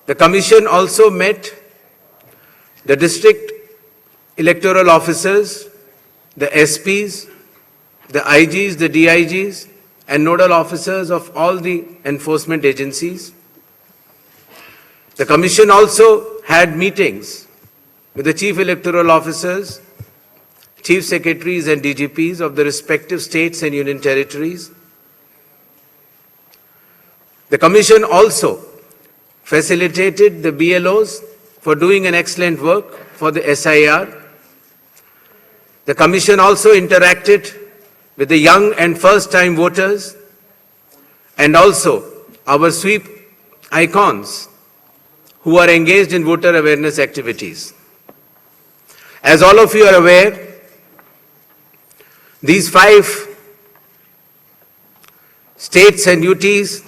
The Commission also met the district electoral officers, the SPs, the IGs, the DIGs, and nodal officers of all the enforcement agencies. The Commission also had meetings with the Chief Electoral Officers, Chief Secretaries and DGPs of the respective states and union territories. The Commission also facilitated the BLOs for doing an excellent work for the SIR. The Commission also interacted with the young and first-time voters and also our sweep icons who are engaged in voter awareness activities. As all of you are aware, these 5 states and UTs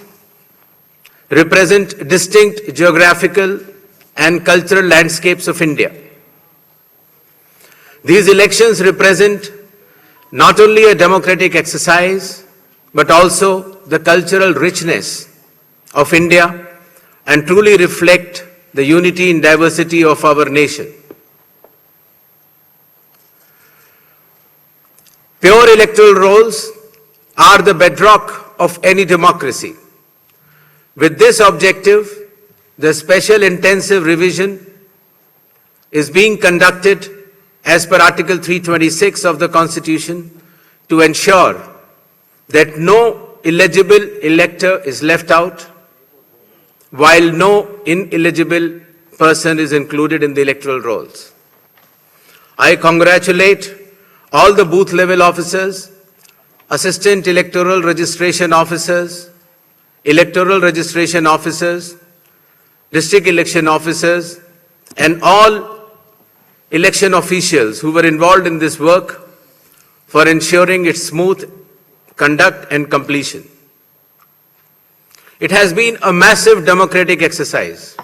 represent distinct geographical and cultural landscapes of India. These elections represent not only a democratic exercise, but also the cultural richness of India and truly reflect the unity in diversity of our nation. Pure electoral rolls are the bedrock of any democracy. With this objective, the special intensive revision is being conducted as per Article 326 of the Constitution to ensure that no illegible elector is left out, while no ineligible person is included in the electoral rolls. I congratulate all the booth level officers, assistant electoral registration officers, electoral registration officers, district election officers, and all election officials who were involved in this work for ensuring its smooth conduct and completion. It has been a massive democratic exercise.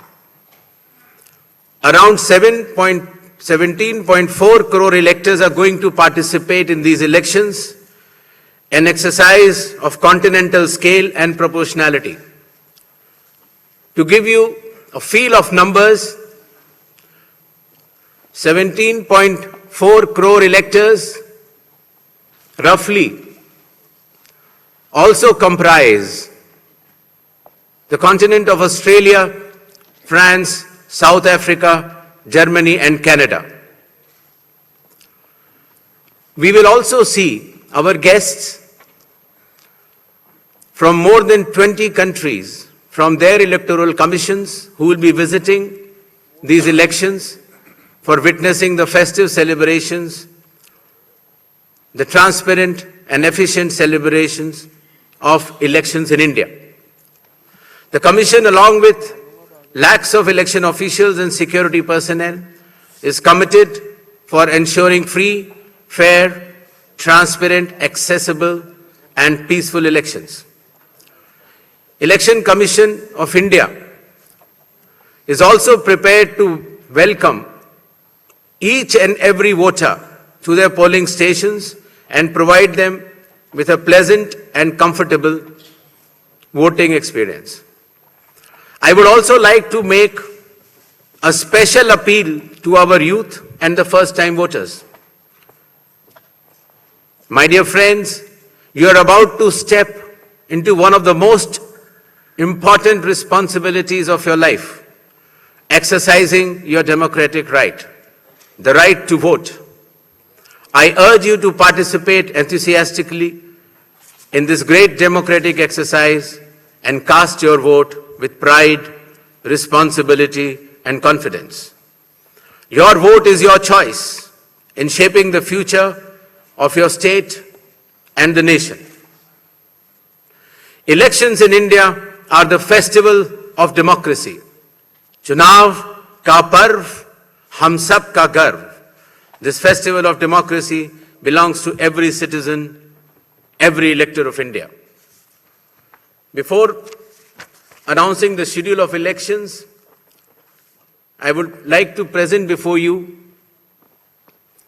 Around 17.4 crore electors are going to participate in these elections, an exercise of continental scale and proportionality. To give you a feel of numbers, 17.4 crore electors roughly also comprise the continent of Australia, France, South Africa, Germany, and Canada. We will also see our guests from more than 20 countries from their electoral commissions who will be visiting these elections for witnessing the festive celebrations, the transparent and efficient celebrations of elections in India. The Commission, along with lakhs of election officials and security personnel, is committed for ensuring free, fair, transparent, accessible, and peaceful elections. Election Commission of India is also prepared to welcome each and every voter to their polling stations and provide them with a pleasant and comfortable voting experience. I would also like to make a special appeal to our youth and the first-time voters. My dear friends, you are about to step into one of the most important responsibilities of your life, exercising your democratic right, the right to vote. I urge you to participate enthusiastically in this great democratic exercise and cast your vote with pride, responsibility, and confidence. Your vote is your choice in shaping the future of your state and the nation. Elections in India are the festival of democracy. Chunav ka parv, hum sab ka garv. This festival of democracy belongs to every citizen, every elector of India. Before announcing the schedule of elections, I would like to present before you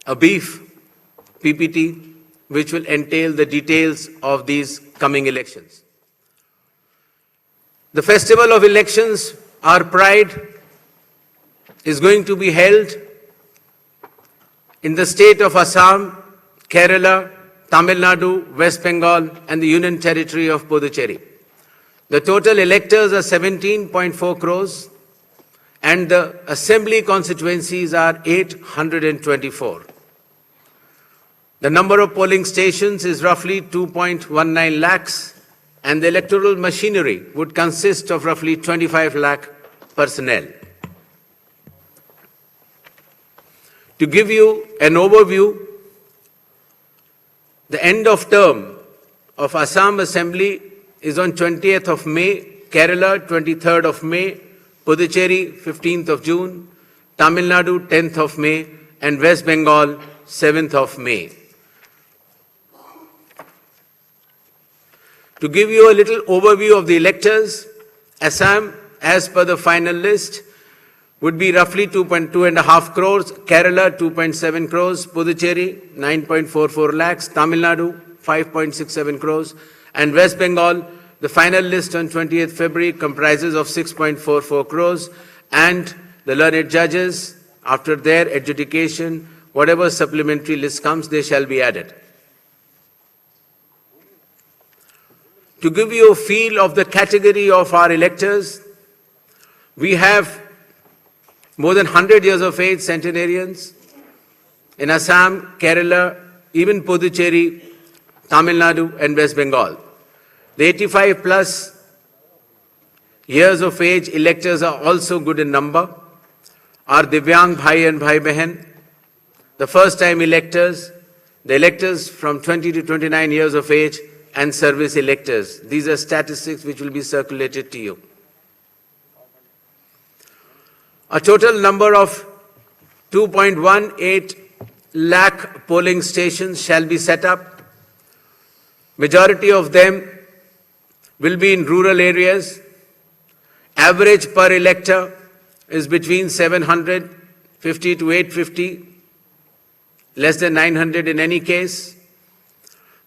a brief PPT which will entail the details of these coming elections. The festival of elections our pride, is going to be held in the state of Assam, Kerala, Tamil Nadu, West Bengal, and the Union Territory of Puducherry. The total electors are 17.4 crores, and the assembly constituencies are 824. The number of polling stations is roughly 2.19 lakhs, and the electoral machinery would consist of roughly 25 lakh personnel. To give you an overview, the end of term of Assam Assembly is on 20th of May, Kerala 23rd of May, Puducherry 15th of June, Tamil Nadu 10th of May, and West Bengal 7th of May. To give you a little overview of the electors, Assam, as per the final list, would be roughly 2.5 crores, Kerala 2.7 crores, Puducherry 9.44 lakhs, Tamil Nadu 5.67 crores, and West Bengal, the final list on 20th February comprises of 6.44 crores, and the learned judges, after their adjudication, whatever supplementary list comes, they shall be added. To give you a feel of the category of our electors, we have more than 100 years of age centenarians in Assam, Kerala, even Puducherry, Tamil Nadu, and West Bengal. The 85 plus years of age electors are also good in number. Our Divyang Bhai and Bhai Behan, the first time electors, the electors from 20 to 29 years of age, and service electors. These are statistics which will be circulated to you. A total number of 2.18 lakh polling stations shall be set up. Majority of them will be in rural areas. Average per elector is between 750 to 850, less than 900 in any case.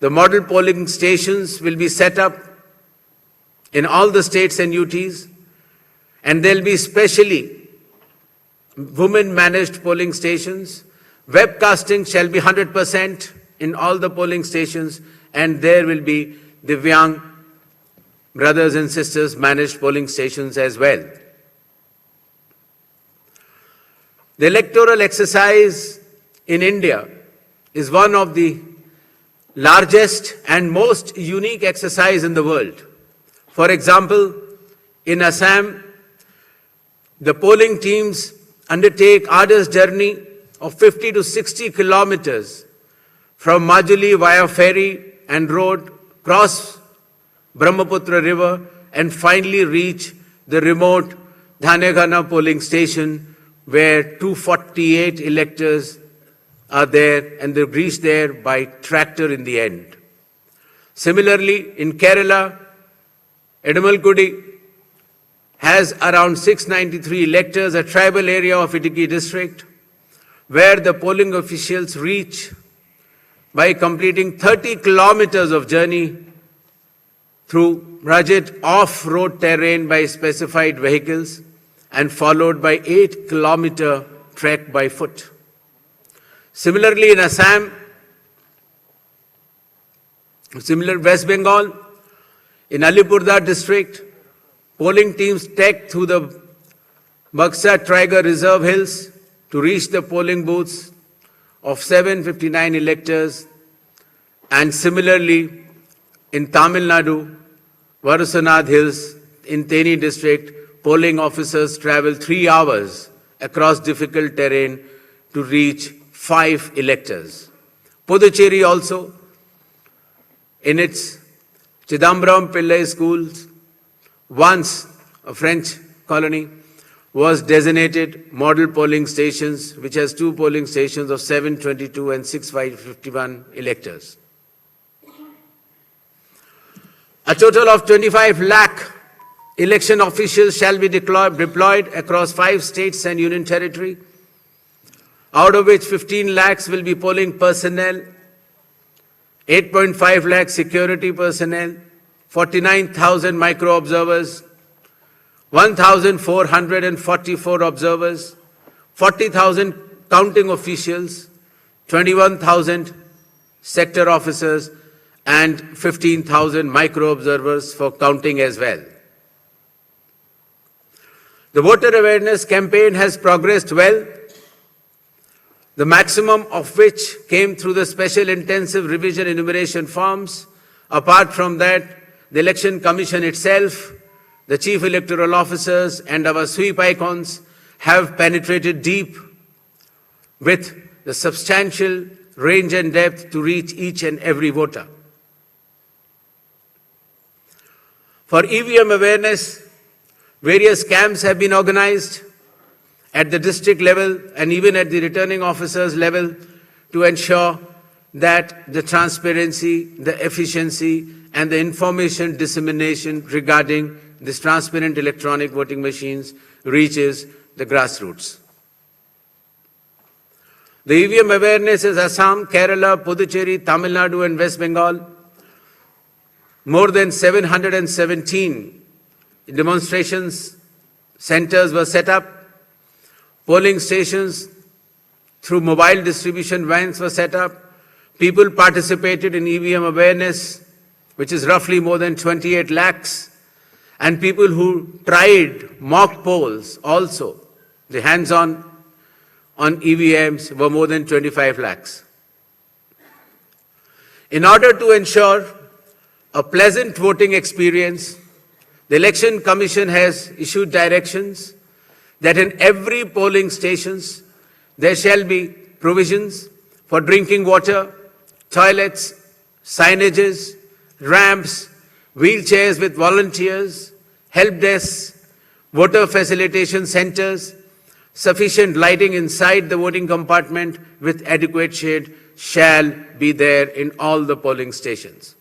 The model polling stations will be set up in all the states and UTs, and they'll be specially women-managed polling stations. Webcasting shall be 100% in all the polling stations, and there will be Divyang brothers and sisters managed polling stations as well. The electoral exercise in India is one of the largest and most unique exercise in the world. For example, in Assam, the polling teams undertake arduous journey of 50 to 60 kilometers from Majuli via ferry and road, cross Brahmaputra River, and finally reach the remote Dhanegana polling station where 248 electors are there, and they reach there by tractor in the end. Similarly, in Kerala, Edamalkudi has around 693 electors, a tribal area of Idukki district, where the polling officials reach by completing 30 kilometers of journey through rugged off-road terrain by specified vehicles and followed by 8-kilometer trek by foot. Similarly, in Assam, West Bengal, in Alipurduar district, polling teams trekked through the Baksa Tiger Reserve Hills to reach the polling booths of 759 electors. And similarly, in Tamil Nadu, Varusanath Hills, in Theni district, polling officers travel 3 hours across difficult terrain to reach 5 electors. Puducherry also, in its Chidambaram Pillai schools, once a French colony, was designated model polling stations, which has 2 polling stations of 722 and 651 electors. A total of 25 lakh election officials shall be deployed across 5 states and union territory, out of which 15 lakhs will be polling personnel, 8.5 lakh security personnel, 49,000 micro-observers, 1,444 observers, 40,000 counting officials, 21,000 sector officers, and 15,000 micro-observers for counting as well. The voter awareness campaign has progressed well, the maximum of which came through the special intensive revision enumeration forms. Apart from that, the Election Commission itself, the Chief Electoral Officers and our sweep icons have penetrated deep with the substantial range and depth to reach each and every voter. For EVM awareness, various camps have been organized at the district level and even at the returning officers level to ensure that the transparency, the efficiency, and the information dissemination regarding these transparent electronic voting machines reaches the grassroots. The EVM awareness is Assam, Kerala, Puducherry, Tamil Nadu, and West Bengal. More than 717 demonstrations centers were set up. Polling stations through mobile distribution vans were set up. People participated in EVM awareness, which is roughly more than 28 lakhs. And people who tried mock polls also, the hands-on on EVMs were more than 25 lakhs. In order to ensure a pleasant voting experience, the Election Commission has issued directions that in every polling stations there shall be provisions for drinking water, toilets, signages, ramps, wheelchairs with volunteers, help desks, voter facilitation centers, sufficient lighting inside the voting compartment with adequate shade shall be there in all the polling stations.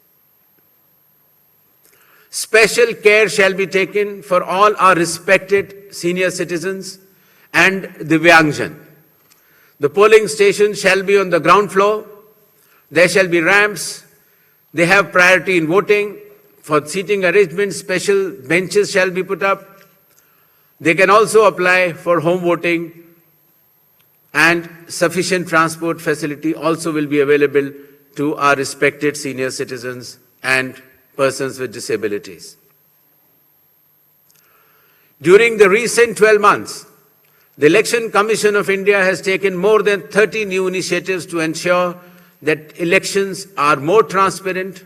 Special care shall be taken for all our respected senior citizens and Divyangjan. The polling station shall be on the ground floor. There shall be ramps. They have priority in voting. For seating arrangements, special benches shall be put up. They can also apply for home voting, and sufficient transport facility also will be available to our respected senior citizens and persons with disabilities. During the recent 12 months, the Election Commission of India has taken more than 30 new initiatives to ensure that elections are more transparent.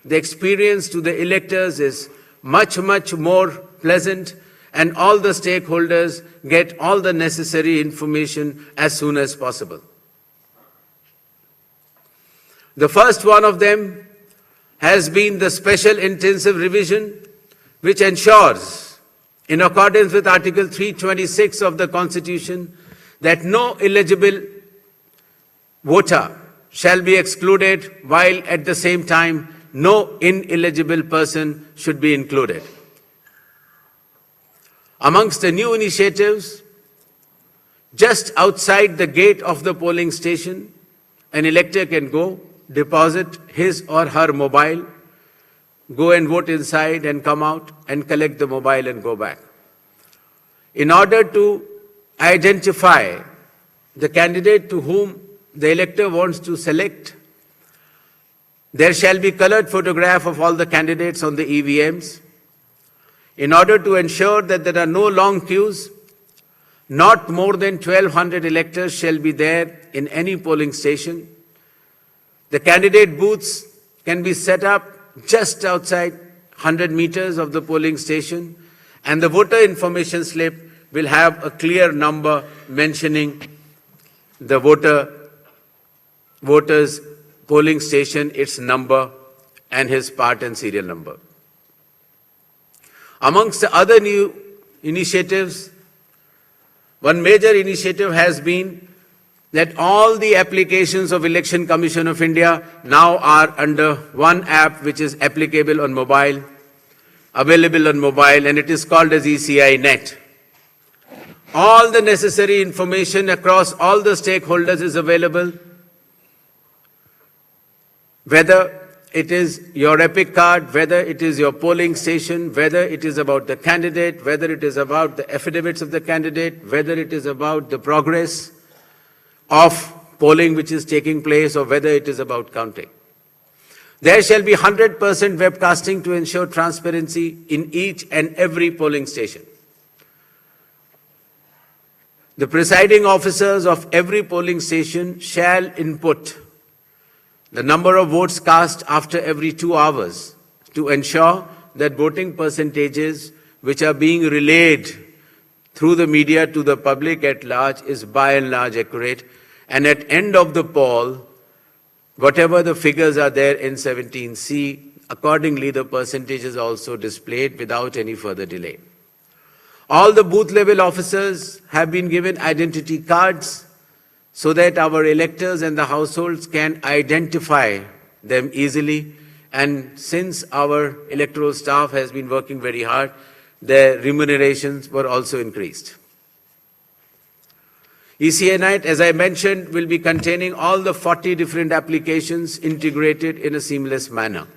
The experience to the electors is much more pleasant, and all the stakeholders get all the necessary information as soon as possible. The first one of them has been the special intensive revision, which ensures, in accordance with Article 326 of the Constitution, that no eligible voter shall be excluded, while at the same time no ineligible person should be included. Amongst the new initiatives, just outside the gate of the polling station, an elector can go, deposit his or her mobile, go and vote inside and come out and collect the mobile and go back. In order to identify the candidate to whom the elector wants to select, there shall be colored photograph of all the candidates on the EVMs. In order to ensure that there are no long queues, not more than 1,200 electors shall be there in any polling station. The candidate booths can be set up just outside 100 meters of the polling station, and the voter information slip will have a clear number mentioning the voter's polling station, its number, and his part and serial number. Amongst the other new initiatives, one major initiative has been that all the applications of Election Commission of India now are under one app which is applicable on mobile, available on mobile, and it is called as ECI Net. All the necessary information across all the stakeholders is available, whether it is your epic card, whether it is your polling station, whether it is about the candidate, whether it is about the affidavits of the candidate, whether it is about the progress of polling which is taking place, or whether it is about counting. There shall be 100% webcasting to ensure transparency in each and every polling station. The presiding officers of every polling station shall input the number of votes cast after every 2 hours to ensure that voting percentages which are being relayed through the media to the public at large is by and large accurate. And at end of the poll, whatever the figures are there in 17C, accordingly the percentage is also displayed without any further delay. All the booth level officers have been given identity cards so that our electors and the households can identify them easily. And since our electoral staff has been working very hard, their remunerations were also increased. ECI Night, as I mentioned, will be containing all the 40 different applications integrated in a seamless manner.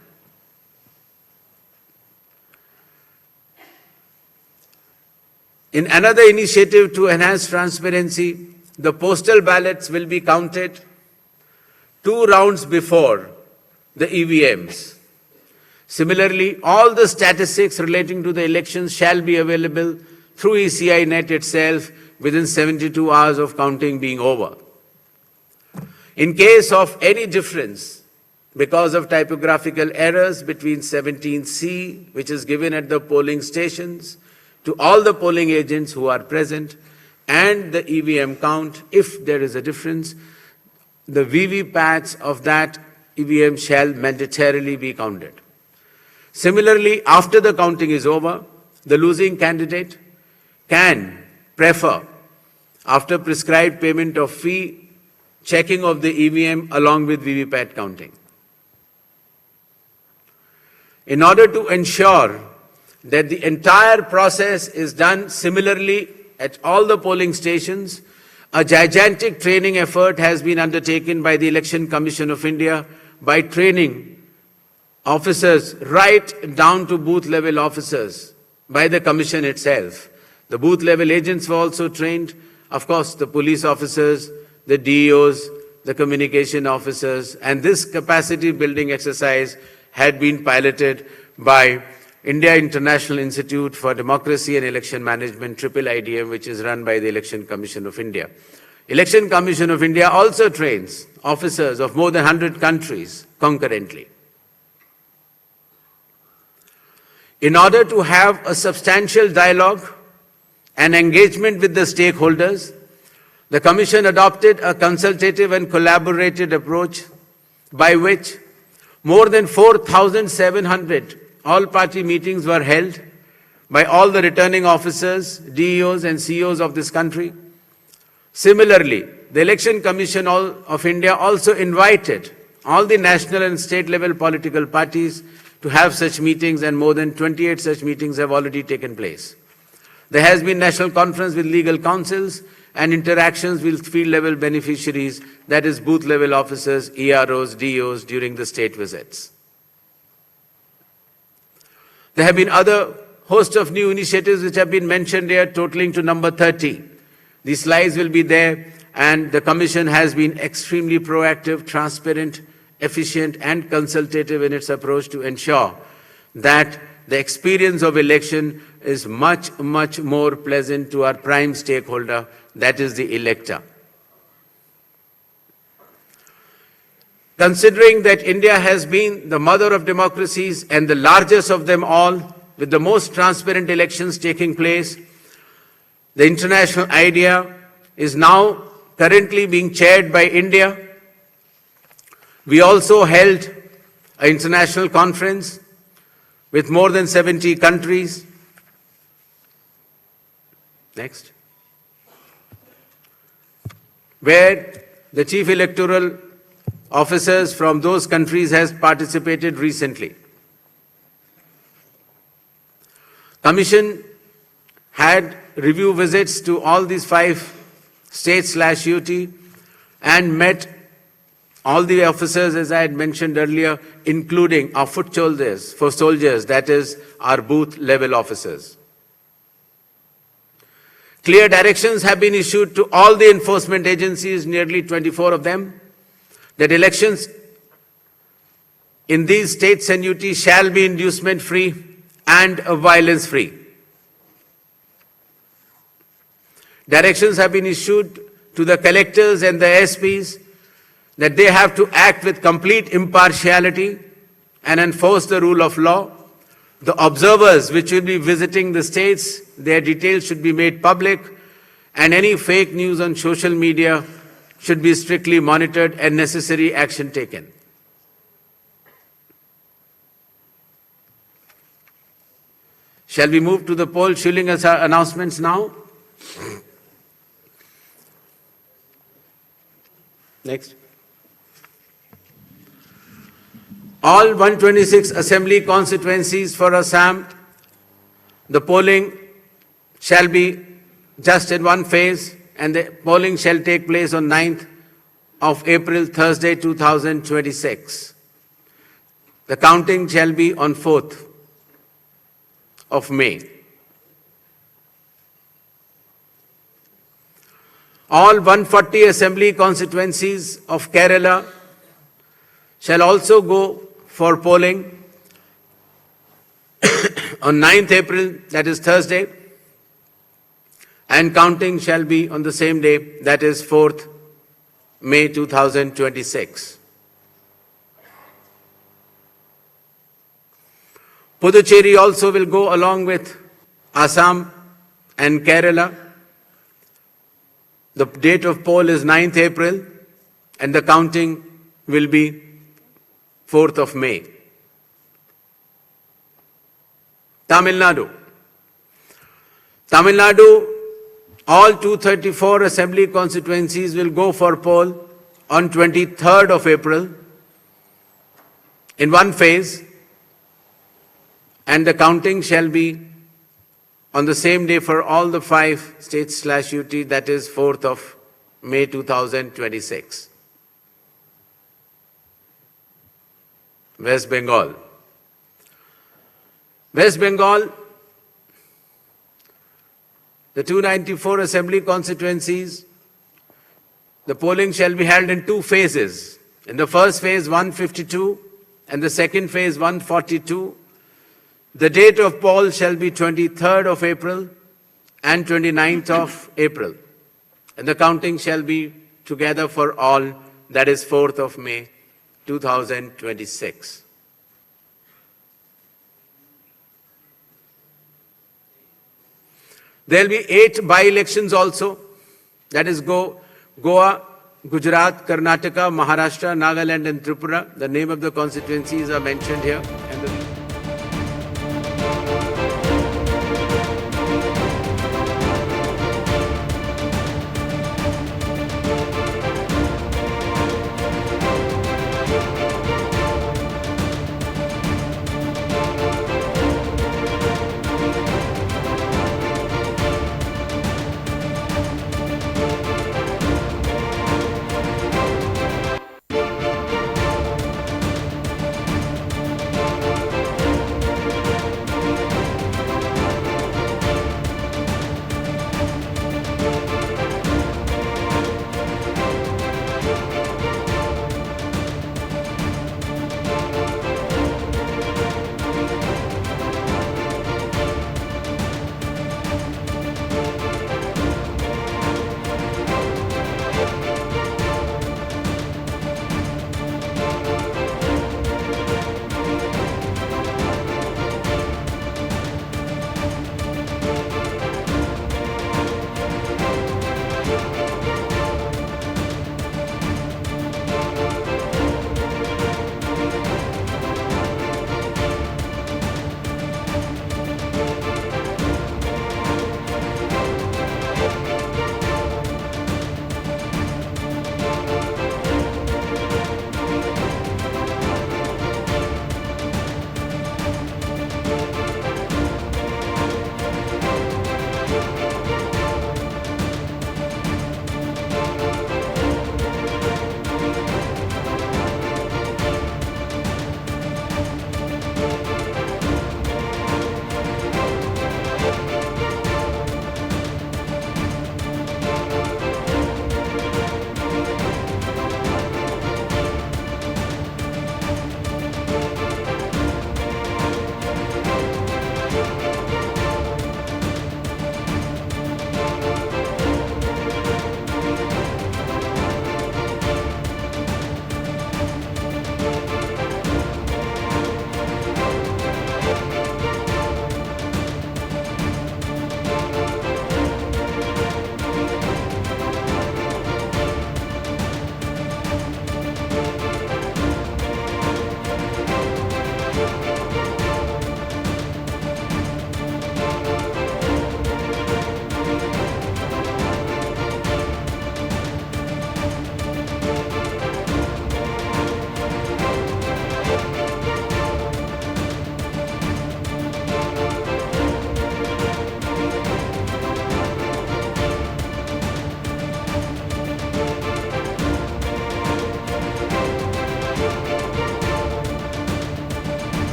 In another initiative to enhance transparency, the postal ballots will be counted 2 rounds before the EVMs. Similarly, all the statistics relating to the elections shall be available through ECI Net itself within 72 hours of counting being over. In case of any difference because of typographical errors between 17C, which is given at the polling stations, to all the polling agents who are present, and the EVM count, if there is a difference, the VVPATs of that EVM shall mandatorily be counted. Similarly, after the counting is over, the losing candidate can prefer, after prescribed payment of fee, checking of the EVM along with VVPAT counting. In order to ensure that the entire process is done similarly at all the polling stations, a gigantic training effort has been undertaken by the Election Commission of India by training officers right down to booth level officers by the Commission itself. The booth level agents were also trained, of course, the police officers, the DEOs, the communication officers, and this capacity building exercise had been piloted by India International Institute for Democracy and Election Management, IIIDM, which is run by the Election Commission of India. Election Commission of India also trains officers of more than 100 countries concurrently. In order to have a substantial dialogue and engagement with the stakeholders, the Commission adopted a consultative and collaborative approach by which more than 4,700 all-party meetings were held by all the returning officers, DEOs and CEOs of this country. Similarly, the Election Commission of India also invited all the national and state-level political parties to have such meetings, and more than 28 such meetings have already taken place. There has been national conference with legal councils and interactions with field-level beneficiaries, that is booth-level officers, EROs, DEOs, during the state visits. There have been other host of new initiatives which have been mentioned here, totaling to number 30. These slides will be there, and the Commission has been extremely proactive, transparent, efficient, and consultative in its approach to ensure that the experience of election is much, much more pleasant to our prime stakeholder, that is the elector. Considering that India has been the mother of democracies and the largest of them all, with the most transparent elections taking place, the international idea is now currently being chaired by India. We also held an international conference with more than 70 countries. Next. Where the chief electoral officers from those countries has participated recently. Commission had review visits to all these 5 states/UT and met all the officers, as I had mentioned earlier, including our foot soldiers, that is, our booth level officers. Clear directions have been issued to all the enforcement agencies, nearly 24 of them, that elections in these states and UT shall be inducement-free and violence-free. Directions have been issued to the collectors and the SPs that they have to act with complete impartiality and enforce the rule of law. The observers which will be visiting the states, their details should be made public, and any fake news on social media should be strictly monitored and necessary action taken. Shall we move to the poll shilling announcements now? Next. All 126 assembly constituencies for Assam, the polling shall be just in one phase, and the polling shall take place on 9th of April, Thursday, 2026. The counting shall be on 4th of May. All 140 assembly constituencies of Kerala shall also go for polling on 9th April, that is Thursday, and counting shall be on the same day, that is 4th May 2026. Puducherry also will go along with Assam and Kerala. The date of poll is 9th April and the counting will be 4th of May. Tamil Nadu. Tamil Nadu, all 234 assembly constituencies will go for poll on 23rd of April in one phase, and the counting shall be on the same day for all the 5 states/UT, that is 4th of May 2026. West Bengal. West Bengal, the 294 assembly constituencies, the polling shall be held in 2 phases. In the first phase, 152, and the second phase, 142. The date of poll shall be 23rd of April and 29th of April. And the counting shall be together for all, that is 4th of May 2026. There will be 8 by-elections also, that is Goa, Gujarat, Karnataka, Maharashtra, Nagaland and Tripura. The name of the constituencies are mentioned here.